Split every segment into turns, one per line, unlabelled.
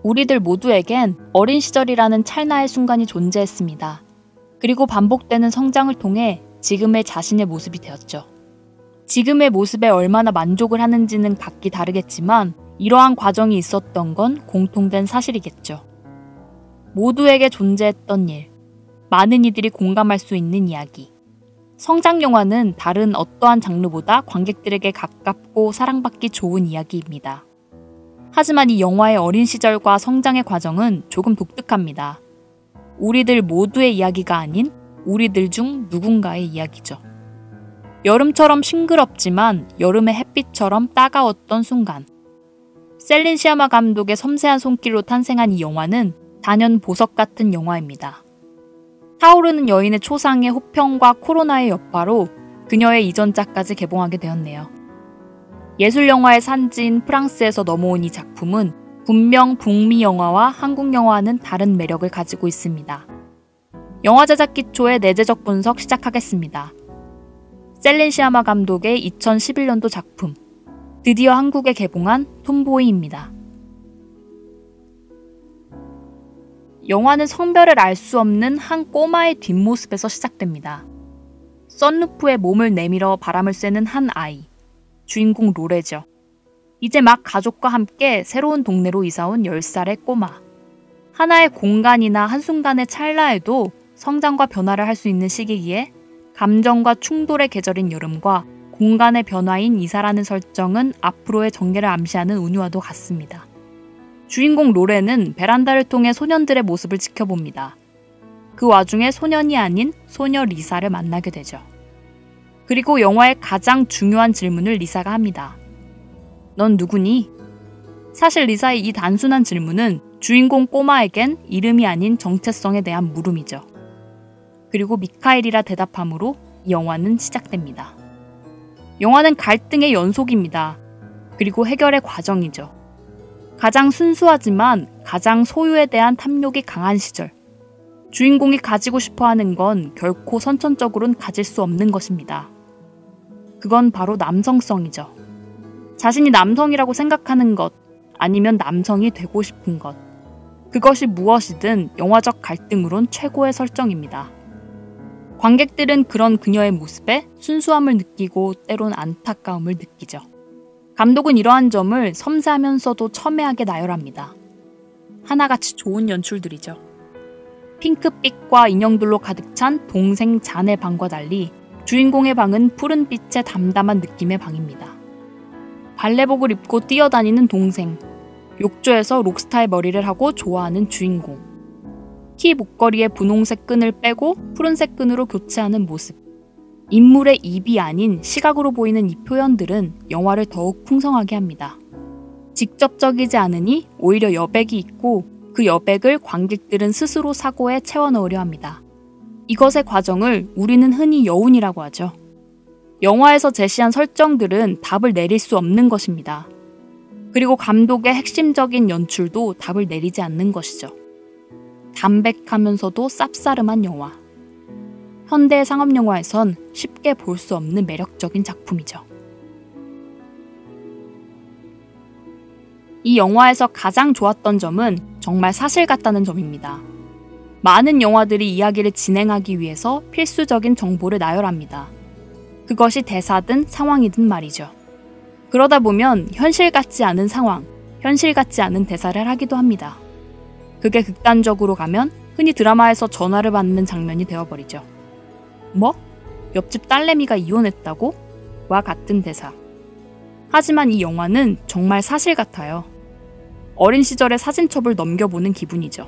우리들 모두에겐 어린 시절이라는 찰나의 순간이 존재했습니다. 그리고 반복되는 성장을 통해 지금의 자신의 모습이 되었죠. 지금의 모습에 얼마나 만족을 하는지는 각기 다르겠지만 이러한 과정이 있었던 건 공통된 사실이겠죠. 모두에게 존재했던 일, 많은 이들이 공감할 수 있는 이야기. 성장 영화는 다른 어떠한 장르보다 관객들에게 가깝고 사랑받기 좋은 이야기입니다. 하지만 이 영화의 어린 시절과 성장의 과정은 조금 독특합니다. 우리들 모두의 이야기가 아닌 우리들 중 누군가의 이야기죠. 여름처럼 싱그럽지만 여름의 햇빛처럼 따가웠던 순간. 셀린 시아마 감독의 섬세한 손길로 탄생한 이 영화는 단연 보석 같은 영화입니다. 타오르는 여인의 초상의 호평과 코로나의 여파로 그녀의 이전작까지 개봉하게 되었네요. 예술영화의 산지인 프랑스에서 넘어온 이 작품은 분명 북미 영화와 한국 영화와는 다른 매력을 가지고 있습니다. 영화 제작 기초의 내재적 분석 시작하겠습니다. 셀린 시아마 감독의 2011년도 작품, 드디어 한국에 개봉한 톰보이입니다. 영화는 성별을 알 수 없는 한 꼬마의 뒷모습에서 시작됩니다. 썬루프에 몸을 내밀어 바람을 쐬는 한 아이, 주인공 로레죠. 이제 막 가족과 함께 새로운 동네로 이사온 10살의 꼬마. 하나의 공간이나 한순간의 찰나에도 성장과 변화를 할 수 있는 시기기에 감정과 충돌의 계절인 여름과 공간의 변화인 이사라는 설정은 앞으로의 전개를 암시하는 운유와도 같습니다. 주인공 로레는 베란다를 통해 소년들의 모습을 지켜봅니다. 그 와중에 소년이 아닌 소녀 리사를 만나게 되죠. 그리고 영화의 가장 중요한 질문을 리사가 합니다. 넌 누구니? 사실 리사의 이 단순한 질문은 주인공 꼬마에겐 이름이 아닌 정체성에 대한 물음이죠. 그리고 미카엘이라 대답함으로 이 영화는 시작됩니다. 영화는 갈등의 연속입니다. 그리고 해결의 과정이죠. 가장 순수하지만 가장 소유에 대한 탐욕이 강한 시절. 주인공이 가지고 싶어하는 건 결코 선천적으로는 가질 수 없는 것입니다. 그건 바로 남성성이죠. 자신이 남성이라고 생각하는 것, 아니면 남성이 되고 싶은 것. 그것이 무엇이든 영화적 갈등으론 최고의 설정입니다. 관객들은 그런 그녀의 모습에 순수함을 느끼고 때론 안타까움을 느끼죠. 감독은 이러한 점을 섬세하면서도 첨예하게 나열합니다. 하나같이 좋은 연출들이죠. 핑크빛과 인형들로 가득 찬 동생 잔의 방과 달리 주인공의 방은 푸른 빛의 담담한 느낌의 방입니다. 발레복을 입고 뛰어다니는 동생, 욕조에서 록스타의 머리를 하고 좋아하는 주인공, 키 목걸이의 분홍색 끈을 빼고 푸른색 끈으로 교체하는 모습. 인물의 입이 아닌 시각으로 보이는 이 표현들은 영화를 더욱 풍성하게 합니다. 직접적이지 않으니 오히려 여백이 있고 그 여백을 관객들은 스스로 사고에 채워 넣으려 합니다. 이것의 과정을 우리는 흔히 여운이라고 하죠. 영화에서 제시한 설정들은 답을 내릴 수 없는 것입니다. 그리고 감독의 핵심적인 연출도 답을 내리지 않는 것이죠. 담백하면서도 쌉싸름한 영화. 현대의 상업영화에선 쉽게 볼 수 없는 매력적인 작품이죠. 이 영화에서 가장 좋았던 점은 정말 사실 같다는 점입니다. 많은 영화들이 이야기를 진행하기 위해서 필수적인 정보를 나열합니다. 그것이 대사든 상황이든 말이죠. 그러다 보면 현실 같지 않은 상황, 현실 같지 않은 대사를 하기도 합니다. 그게 극단적으로 가면 흔히 드라마에서 전화를 받는 장면이 되어버리죠. 뭐? 옆집 딸내미가 이혼했다고? 와 같은 대사. 하지만 이 영화는 정말 사실 같아요. 어린 시절의 사진첩을 넘겨보는 기분이죠.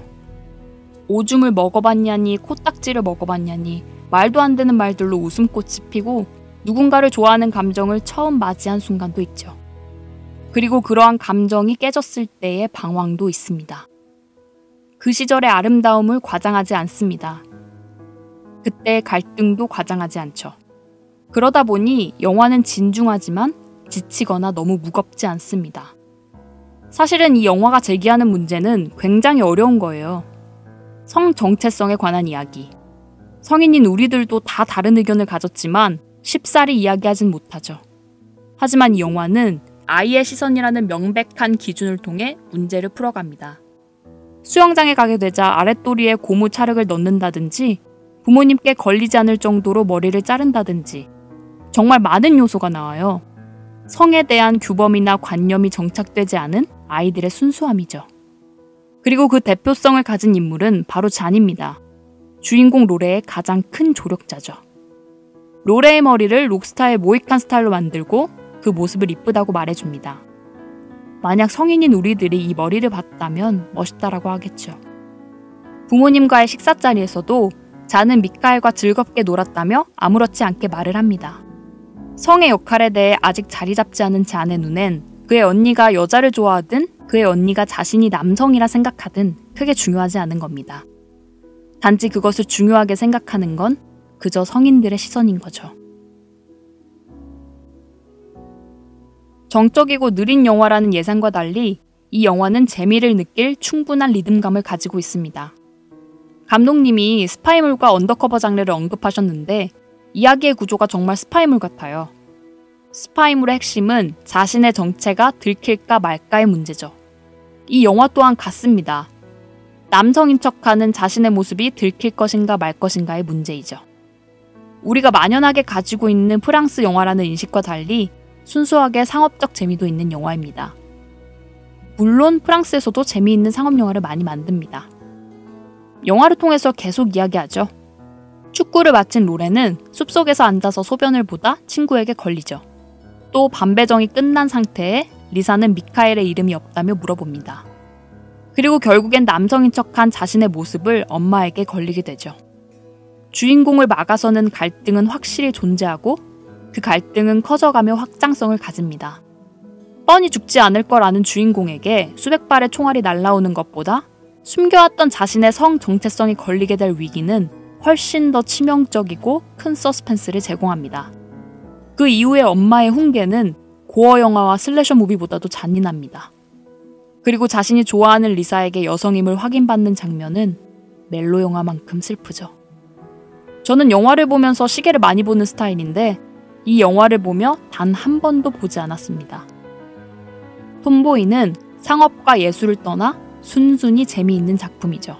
오줌을 먹어봤냐니 코딱지를 먹어봤냐니 말도 안 되는 말들로 웃음꽃이 피고 누군가를 좋아하는 감정을 처음 맞이한 순간도 있죠. 그리고 그러한 감정이 깨졌을 때의 방황도 있습니다. 그 시절의 아름다움을 과장하지 않습니다. 그때의 갈등도 과장하지 않죠. 그러다 보니 영화는 진중하지만 지치거나 너무 무겁지 않습니다. 사실은 이 영화가 제기하는 문제는 굉장히 어려운 거예요. 성 정체성에 관한 이야기. 성인인 우리들도 다 다른 의견을 가졌지만 쉽사리 이야기하진 못하죠. 하지만 이 영화는 아이의 시선이라는 명백한 기준을 통해 문제를 풀어갑니다. 수영장에 가게 되자 아랫도리에 고무 찰흙을 넣는다든지 부모님께 걸리지 않을 정도로 머리를 자른다든지 정말 많은 요소가 나와요. 성에 대한 규범이나 관념이 정착되지 않은 아이들의 순수함이죠. 그리고 그 대표성을 가진 인물은 바로 잔입니다. 주인공 로레의 가장 큰 조력자죠. 로레의 머리를 록스타의 모이칸 스타일로 만들고 그 모습을 이쁘다고 말해줍니다. 만약 성인인 우리들이 이 머리를 봤다면 멋있다라고 하겠죠. 부모님과의 식사 자리에서도 잔은 미카엘과 즐겁게 놀았다며 아무렇지 않게 말을 합니다. 성의 역할에 대해 아직 자리 잡지 않은 잔의 눈엔 그의 언니가 여자를 좋아하든 그의 언니가 자신이 남성이라 생각하든 크게 중요하지 않은 겁니다. 단지 그것을 중요하게 생각하는 건 그저 성인들의 시선인 거죠. 정적이고 느린 영화라는 예상과 달리 이 영화는 재미를 느낄 충분한 리듬감을 가지고 있습니다. 감독님이 스파이물과 언더커버 장르를 언급하셨는데 이야기의 구조가 정말 스파이물 같아요. 스파이물의 핵심은 자신의 정체가 들킬까 말까의 문제죠. 이 영화 또한 같습니다. 남성인 척하는 자신의 모습이 들킬 것인가 말 것인가의 문제이죠. 우리가 만연하게 가지고 있는 프랑스 영화라는 인식과 달리 순수하게 상업적 재미도 있는 영화입니다. 물론 프랑스에서도 재미있는 상업 영화를 많이 만듭니다. 영화를 통해서 계속 이야기하죠. 축구를 마친 로레는 숲속에서 앉아서 소변을 보다 친구에게 걸리죠. 또 반배정이 끝난 상태에 리사는 미카엘의 이름이 없다며 물어봅니다. 그리고 결국엔 남성인 척한 자신의 모습을 엄마에게 걸리게 되죠. 주인공을 막아서는 갈등은 확실히 존재하고 그 갈등은 커져가며 확장성을 가집니다. 뻔히 죽지 않을 거라는 주인공에게 수백 발의 총알이 날아오는 것보다 숨겨왔던 자신의 성 정체성이 걸리게 될 위기는 훨씬 더 치명적이고 큰 서스펜스를 제공합니다. 그 이후에 엄마의 훈계는 고어 영화와 슬래셔 무비보다도 잔인합니다. 그리고 자신이 좋아하는 리사에게 여성임을 확인받는 장면은 멜로 영화만큼 슬프죠. 저는 영화를 보면서 시계를 많이 보는 스타일인데 이 영화를 보며 단 한 번도 보지 않았습니다. 톰보이는 상업과 예술을 떠나 순순히 재미있는 작품이죠.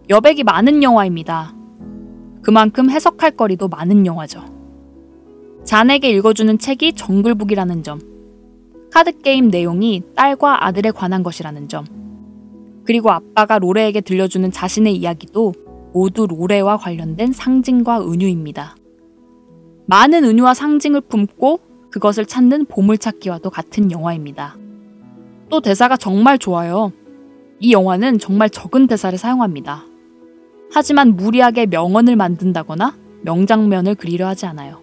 여백이 많은 영화입니다. 그만큼 해석할 거리도 많은 영화죠. 잔에게 읽어주는 책이 정글북이라는 점, 카드게임 내용이 딸과 아들에 관한 것이라는 점, 그리고 아빠가 로레에게 들려주는 자신의 이야기도 모두 로레와 관련된 상징과 은유입니다. 많은 은유와 상징을 품고 그것을 찾는 보물찾기와도 같은 영화입니다. 또 대사가 정말 좋아요. 이 영화는 정말 적은 대사를 사용합니다. 하지만 무리하게 명언을 만든다거나 명장면을 그리려 하지 않아요.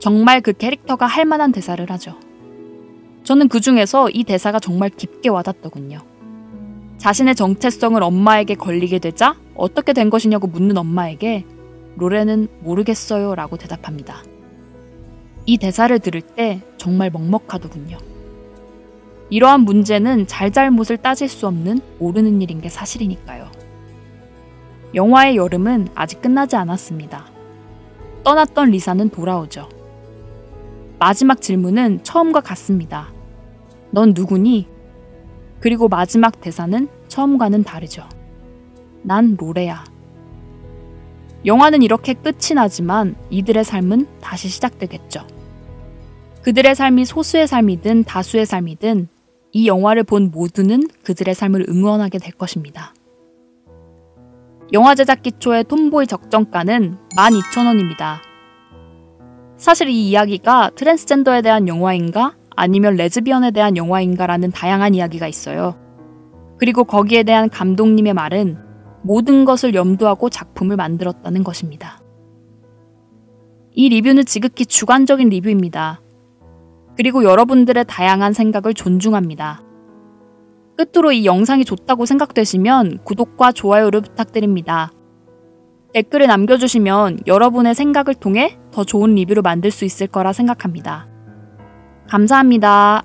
정말 그 캐릭터가 할 만한 대사를 하죠. 저는 그 중에서 이 대사가 정말 깊게 와닿더군요. 자신의 정체성을 엄마에게 걸리게 되자 어떻게 된 것이냐고 묻는 엄마에게 로레는 모르겠어요 라고 대답합니다. 이 대사를 들을 때 정말 먹먹하더군요. 이러한 문제는 잘잘못을 따질 수 없는 모르는 일인 게 사실이니까요. 영화의 여름은 아직 끝나지 않았습니다. 떠났던 리사는 돌아오죠. 마지막 질문은 처음과 같습니다. 넌 누구니? 그리고 마지막 대사는 처음과는 다르죠. 난 로레야. 영화는 이렇게 끝이 나지만 이들의 삶은 다시 시작되겠죠. 그들의 삶이 소수의 삶이든 다수의 삶이든 이 영화를 본 모두는 그들의 삶을 응원하게 될 것입니다. 영화 제작 기초의 톰보이 적정가는 12,000원입니다. 사실 이 이야기가 트랜스젠더에 대한 영화인가 아니면 레즈비언에 대한 영화인가라는 다양한 이야기가 있어요. 그리고 거기에 대한 감독님의 말은 모든 것을 염두하고 작품을 만들었다는 것입니다. 이 리뷰는 지극히 주관적인 리뷰입니다. 그리고 여러분들의 다양한 생각을 존중합니다. 끝으로 이 영상이 좋다고 생각되시면 구독과 좋아요를 부탁드립니다. 댓글을 남겨주시면 여러분의 생각을 통해 더 좋은 리뷰를 만들 수 있을 거라 생각합니다. 감사합니다.